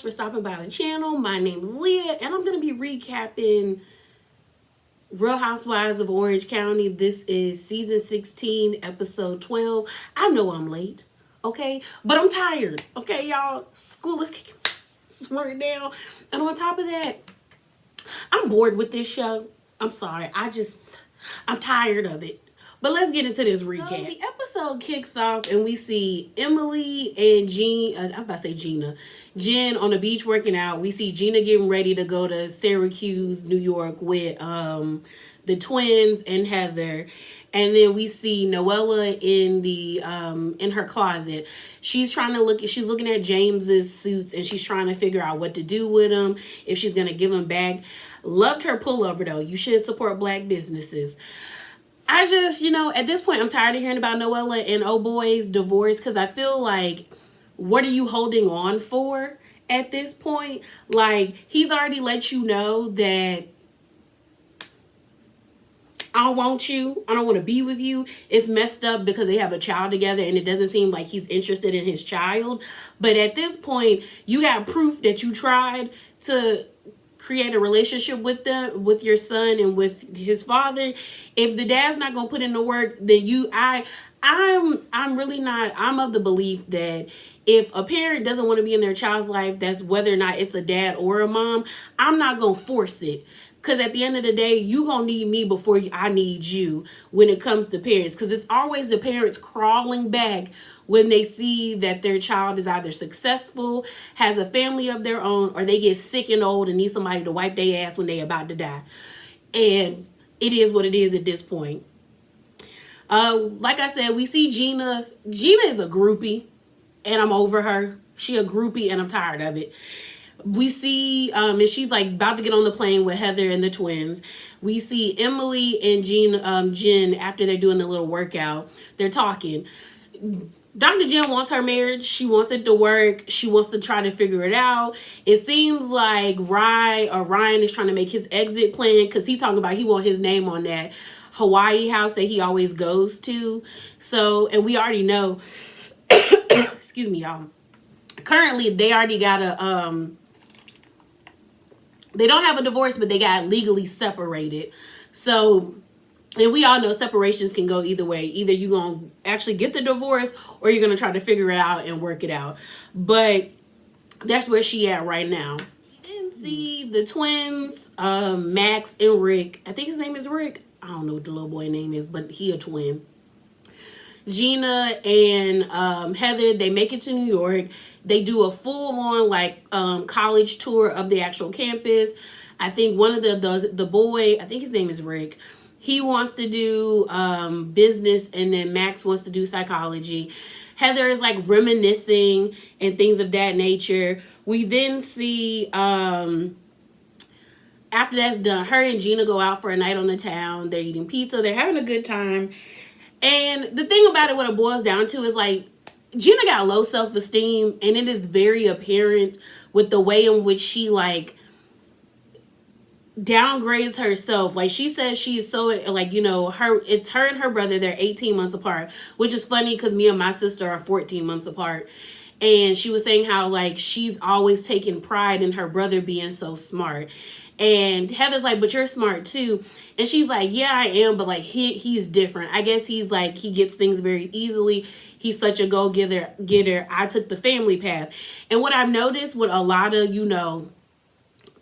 for stopping by the channel. My name's Leah, and I'm going to be recapping Real Housewives of Orange County. This is season 16, episode 12. I know I'm late, okay? But I'm tired, okay, y'all? School is kicking right now. And on top of that, I'm bored with this show. I'm sorry. I'm tired of it. But let's get into this recap. So the episode kicks off and we see Emily and Jen on the beach working out. We see Gina getting ready to go to Syracuse, New York with the twins and Heather. And then we see Noella in her closet. She's looking at James's suits and she's trying to figure out what to do with them, if she's gonna give them back. Loved her pullover though. You should support black businesses. I just, at this point, I'm tired of hearing about Noella and Oh Boy's divorce because I feel like, what are you holding on for at this point? Like, he's already let you know that I don't want you. I don't want to be with you. It's messed up because they have a child together and it doesn't seem like he's interested in his child. But at this point, you got proof that you tried to create a relationship with them, with your son and with his father. If the dad's not gonna put in the work, then I'm really not. I'm of the belief that if a parent doesn't want to be in their child's life, that's whether or not it's a dad or a mom, I'm not gonna force it. Because at the end of the day, you gonna need me before I need you when it comes to parents. Because it's always the parents crawling back when they see that their child is either successful, has a family of their own, or they get sick and old and need somebody to wipe their ass when they're about to die. And it is what it is at this point. Like I said, we see Gina. Gina is a groupie, and I'm over her. She a groupie, and I'm tired of it. We see, and she's like about to get on the plane with Heather and the twins. We see Emily and Jen after they're doing the little workout. They're talking. Dr. Jen wants her marriage. She wants it to work. She wants to try to figure it out. It seems like Ryan is trying to make his exit plan because he talking about he want his name on that Hawaii house that he always goes to. So, and we already know, excuse me, y'all. Currently, they already got they don't have a divorce, but they got legally separated. So, and we all know separations can go either way. Either you're going to actually get the divorce or you're going to try to figure it out and work it out. But that's where she at right now. We didn't see the twins, Max and Rick. I think his name is Rick. I don't know what the little boy name is, but he a twin. Gina and Heather, they make it to New York. They do a full-on college tour of the actual campus. I think one of the boy, I think his name is Rick, he wants to do business, and then Max wants to do psychology. Heather is like reminiscing and things of that nature. We then see, after that's done, her and Gina go out for a night on the town. They're eating pizza. They're having a good time. And the thing about it, what it boils down to is like, Gina got low self-esteem, and it is very apparent with the way in which she like downgrades herself. Like she says she is so like, it's her and her brother, they're 18 months apart, which is funny because me and my sister are 14 months apart. And she was saying how like she's always taken pride in her brother being so smart. And Heather's like, but you're smart too. And she's like, yeah, I am, but like he's different. I guess he's like, he gets things very easily. He's such a go-getter. I took the family path. And what I've noticed with a lot of,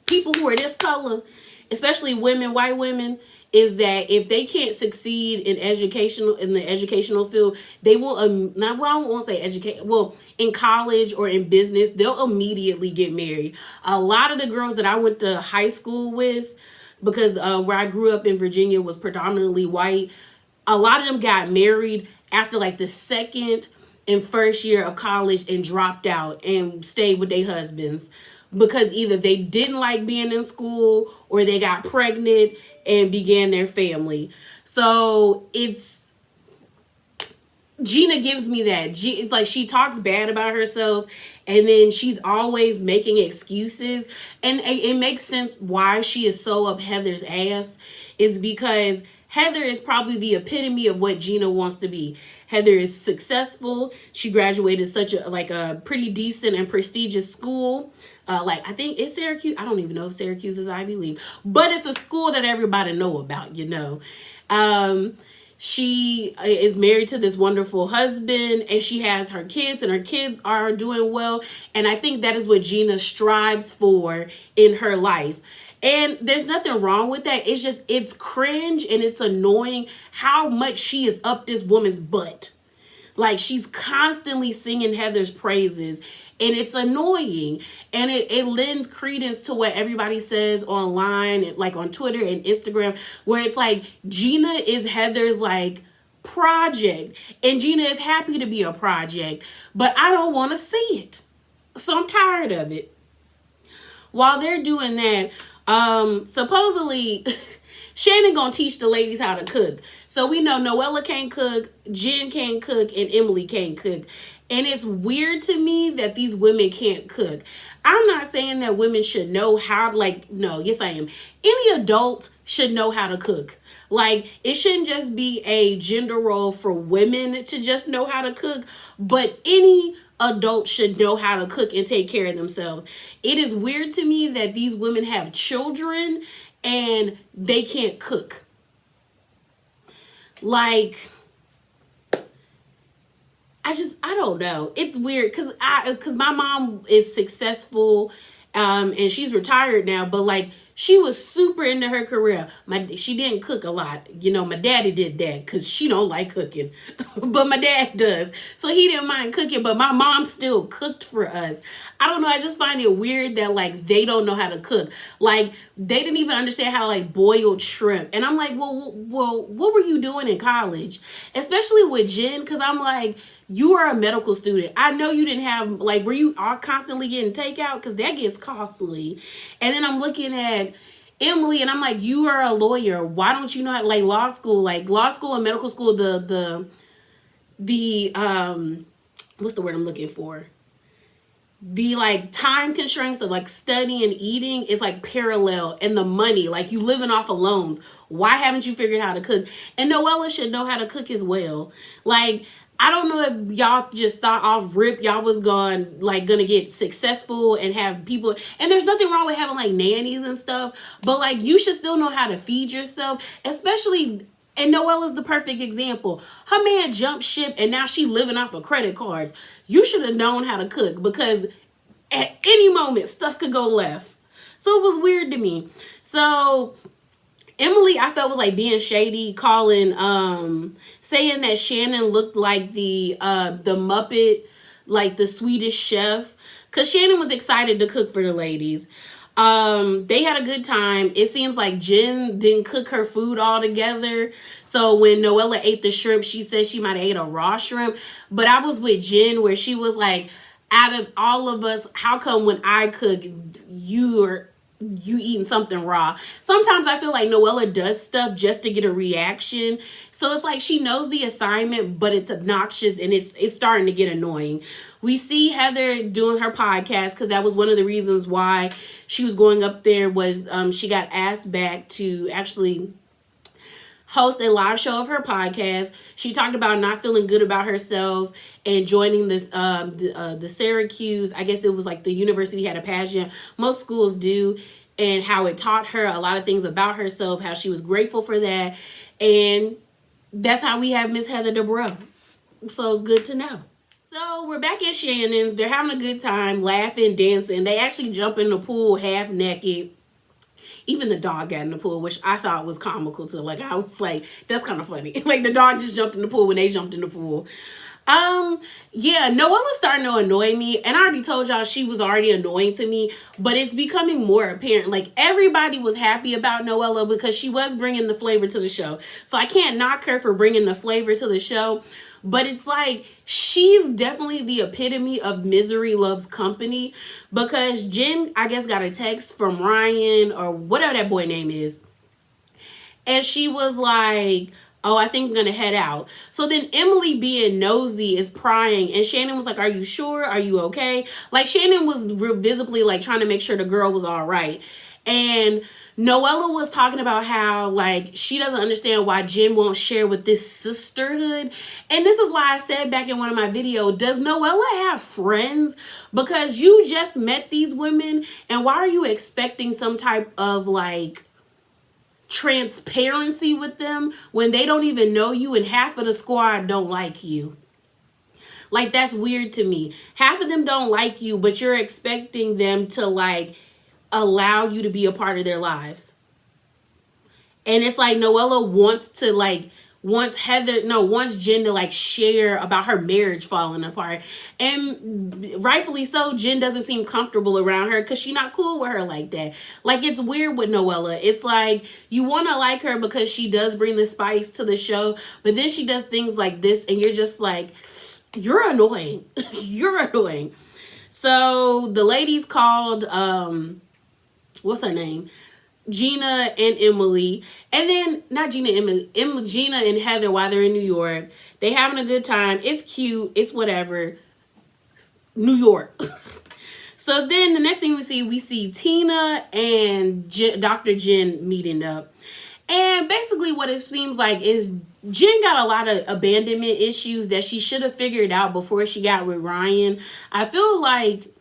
people who are this color, especially women, white women, is that if they can't succeed in the educational field, they will I won't say educate. Well, in college or in business, they'll immediately get married. A lot of the girls that I went to high school with, because where I grew up in Virginia was predominantly white, a lot of them got married after like the second and first year of college and dropped out and stayed with their husbands. Because either they didn't like being in school or they got pregnant and began their family. So Gina gives me that. It's like she talks bad about herself and then she's always making excuses. And it makes sense why she is so up Heather's ass is because Heather is probably the epitome of what Gina wants to be. Heather is successful. She graduated such a pretty decent and prestigious school. I think it's Syracuse. I don't even know if Syracuse is Ivy League, but it's a school that everybody know about, She is married to this wonderful husband, and she has her kids, and her kids are doing well. And I think that is what Gina strives for in her life. And there's nothing wrong with that. It's cringe and it's annoying how much she is up this woman's butt. Like, she's constantly singing Heather's praises, and it's annoying. And it lends credence to what everybody says online, like on Twitter and Instagram, where it's like Gina is Heather's like project, and Gina is happy to be a project, but I don't want to see it. So I'm tired of it. While they're doing that, supposedly Shannon gonna teach the ladies how to cook. So we know Noella can't cook, Jen can't cook, and Emily can't cook. And it's weird to me that these women can't cook. I'm not saying that women should know how, no, yes I am. Any adult should know how to cook. Like, it shouldn't just be a gender role for women to just know how to cook, but any adults should know how to cook and take care of themselves. It is weird to me that these women have children and they can't cook. Like, I don't know. It's weird because my mom is successful, and she's retired now, but like, she was super into her career. She didn't cook a lot. My daddy did that because she don't like cooking, but my dad does. So he didn't mind cooking, but my mom still cooked for us. I don't know. I just find it weird that like they don't know how to cook. Like, they didn't even understand how to like boil shrimp. And I'm like, well, what were you doing in college? Especially with Jen, because I'm like, you are a medical student. I know you didn't have, like, were you all constantly getting takeout? Because that gets costly. And then I'm looking at Emily and I'm like, you are a lawyer. Why don't you know how, like, law school and medical school, the what's the word I'm looking for? The like time constraints of like studying and eating is like parallel, and the money, like, you living off of loans. Why haven't you figured out how to cook? And Noella should know how to cook as well. Like, I don't know if y'all just thought off rip y'all was gonna get successful and have people, and there's nothing wrong with having like nannies and stuff, but like, you should still know how to feed yourself, especially. And Noella's the perfect example. Her man jumped ship and now she living off of credit cards. You should have known how to cook, because at any moment stuff could go left. So it was weird to me. So Emily, I felt, was like being shady, calling, saying that Shannon looked like the Muppet, like the Swedish chef, because Shannon was excited to cook for the ladies. They had a good time. It seems like Jen didn't cook her food all together. So when Noella ate the shrimp, she said she might have ate a raw shrimp. But I was with Jen, where she was like, out of all of us, how come when I cook, you eating something raw? Sometimes I feel like Noella does stuff just to get a reaction. So it's like she knows the assignment, but it's obnoxious and it's starting to get annoying. We see Heather doing her podcast, because that was one of the reasons why she was going up there, was she got asked back to actually host a live show of her podcast. She talked about not feeling good about herself and joining this the Syracuse, I guess it was like the university had a pageant, most schools do, and how it taught her a lot of things about herself, how she was grateful for that. And that's how we have Miss Heather Dubrow. So good to know. So we're back at Shannon's. They're having a good time, laughing, dancing. They actually jump in the pool half naked. Even the dog got in the pool, which I thought was comical too. Like, I was like, that's kind of funny. Like, the dog just jumped in the pool when they jumped in the pool. Yeah, Noella's starting to annoy me. And I already told y'all she was already annoying to me, but it's becoming more apparent. Like, everybody was happy about Noella because she was bringing the flavor to the show. So I can't knock her for bringing the flavor to the show. But it's like, she's definitely the epitome of misery loves company, because Jen, I guess, got a text from Ryan or whatever that boy name is. And she was like, oh, I think I'm going to head out. So then Emily, being nosy, is prying. And Shannon was like, are you sure? Are you okay? Like, Shannon was visibly like trying to make sure the girl was all right. And Noella was talking about how like she doesn't understand why Jen won't share with this sisterhood. And this is why I said back in one of my videos, does Noella have friends? Because you just met these women, and why are you expecting some type of like transparency with them when they don't even know you and half of the squad don't like you? Like, that's weird to me. Half of them don't like you, but you're expecting them to like allow you to be a part of their lives. And it's like Noella wants to like wants Jen to like share about her marriage falling apart. And rightfully so, Jen doesn't seem comfortable around her because she's not cool with her like that. Like, it's weird with Noella. It's like you want to like her because she does bring the spice to the show, but then she does things like this and you're just like, you're annoying. You're annoying. So the ladies called what's her name? Gina and Emily. And then not Gina and Emily, Gina and Heather while they're in New York. They having a good time. It's cute. It's whatever. New York. So then the next thing we see Tina and Dr. Jen meeting up. And basically what it seems like is Jen got a lot of abandonment issues that she should have figured out before she got with Ryan. I feel like,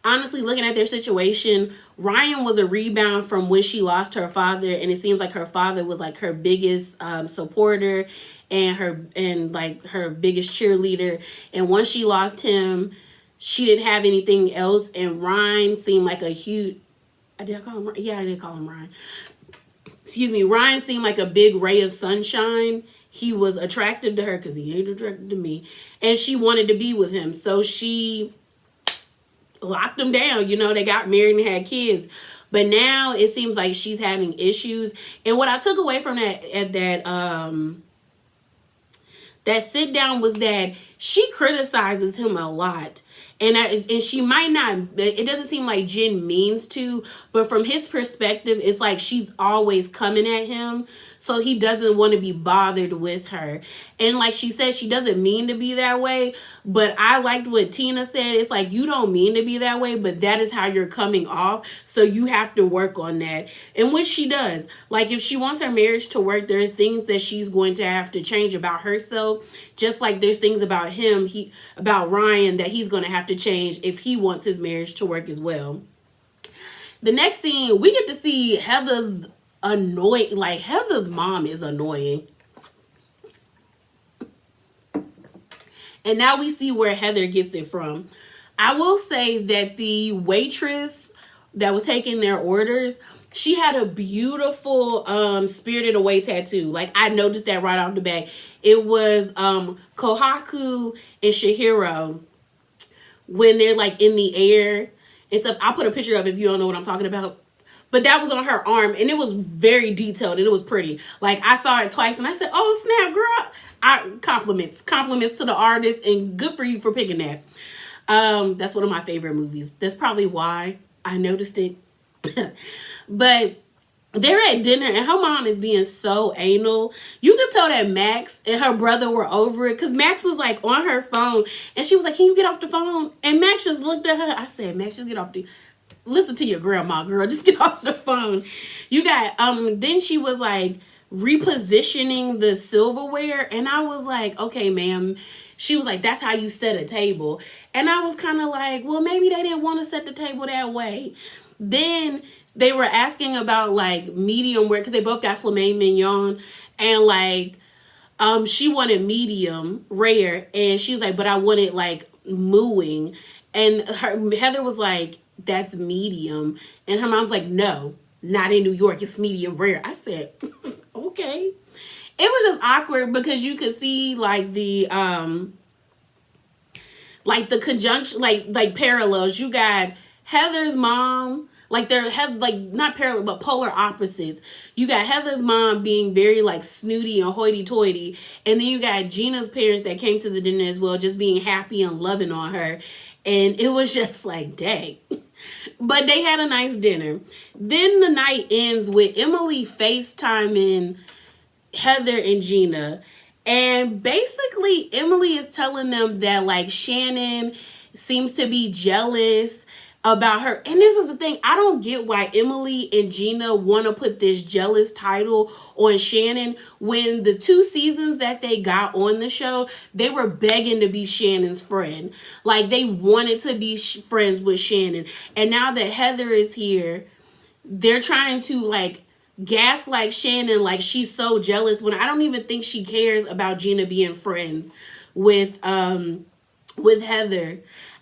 honestly, looking at their situation, Ryan was a rebound from when she lost her father, and it seems like her father was like her biggest supporter and her biggest cheerleader. And once she lost him, she didn't have anything else. And Ryan seemed like a huge. Did I call him? Yeah, I did call him Ryan. Excuse me. Ryan seemed like a big ray of sunshine. He was attractive to her because he ain't attracted to me, and she wanted to be with him. So she locked them down. You know, they got married and had kids. But now it seems like she's having issues. And what I took away from that sit down was that she criticizes him a lot. And she might not, it doesn't seem like Jen means to, but from his perspective, it's like she's always coming at him. So he doesn't want to be bothered with her. And like she said, she doesn't mean to be that way. But I liked what Tina said. It's like, you don't mean to be that way, but that is how you're coming off. So you have to work on that. And which she does. Like, if she wants her marriage to work, there's things that she's going to have to change about herself. Just like there's things about about Ryan that he's going to have to change if he wants his marriage to work as well. The next scene, we get to see Heather's annoying. Like, Heather's mom is annoying. And now we see where Heather gets it from. I will say that the waitress that was taking their orders, she had a beautiful Spirited Away tattoo. Like, I noticed that right off the bat. It was Kohaku and Chihiro when they're like in the air and stuff. I'll put a picture up if you don't know what I'm talking about. But that was on her arm, and it was very detailed, and it was pretty. Like, I saw it twice, and I said, oh, snap, girl. Compliments to the artist, and good for you for picking that. That's one of my favorite movies. That's probably why I noticed it. But they're at dinner, and her mom is being so anal. You could tell that Max and her brother were over it, because Max was, like, on her phone, and she was like, can you get off the phone? And Max just looked at her. I said, Max, just get off the... Listen to your grandma, girl. Just get off the phone. You got, then she was like repositioning the silverware. And I was like, okay, ma'am. She was like, that's how you set a table. And I was kind of like, well, maybe they didn't want to set the table that way. Then they were asking about like medium rare, because they both got filet mignon. And like, she wanted medium rare. And she was like, but I wanted like mooing. And Heather was like, that's medium. And her mom's like, no, not in New York. It's medium rare. I said, okay. It was just awkward because you could see like the conjunction, like parallels. You got Heather's mom, like they're not parallel, but polar opposites. You got Heather's mom being very like snooty and hoity-toity. And then you got Gina's parents that came to the dinner as well, just being happy and loving on her. And it was just like, dang. But they had a nice dinner. Then the night ends with Emily FaceTiming Heather and Gina. And basically, Emily is telling them that, like, Shannon seems to be jealous about her. And this is the thing, I don't get why Emily and Gina want to put this jealous title on Shannon when the 2 seasons that they got on the show, they were begging to be Shannon's friend. Like, they wanted to be friends with Shannon. And now that Heather is here, they're trying to like gaslight Shannon like she's so jealous when I don't even think she cares about Gina being friends with Heather.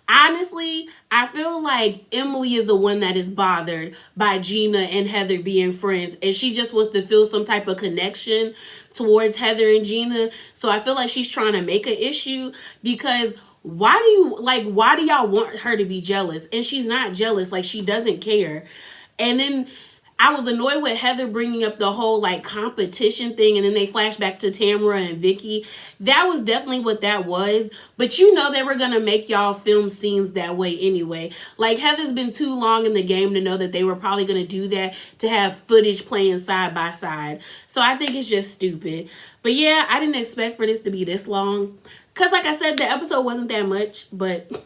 Honestly, I feel like Emily is the one that is bothered by Gina and Heather being friends, and she just wants to feel some type of connection towards Heather and Gina. So I feel like she's trying to make an issue, because why do y'all want her to be jealous? And she's not jealous, like she doesn't care. And then I was annoyed with Heather bringing up the whole like competition thing, and then they flash back to Tamara and Vicky. That was definitely what that was. But you know they were going to make y'all film scenes that way anyway. Like, Heather's been too long in the game to know that they were probably going to do that, to have footage playing side by side. So I think it's just stupid. But yeah, I didn't expect for this to be this long. Because like I said, the episode wasn't that much, but...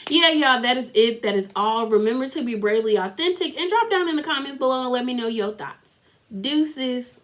yeah, y'all, that is it. That is all. Remember to be bravely authentic, and drop down in the comments below and let me know your thoughts. Deuces.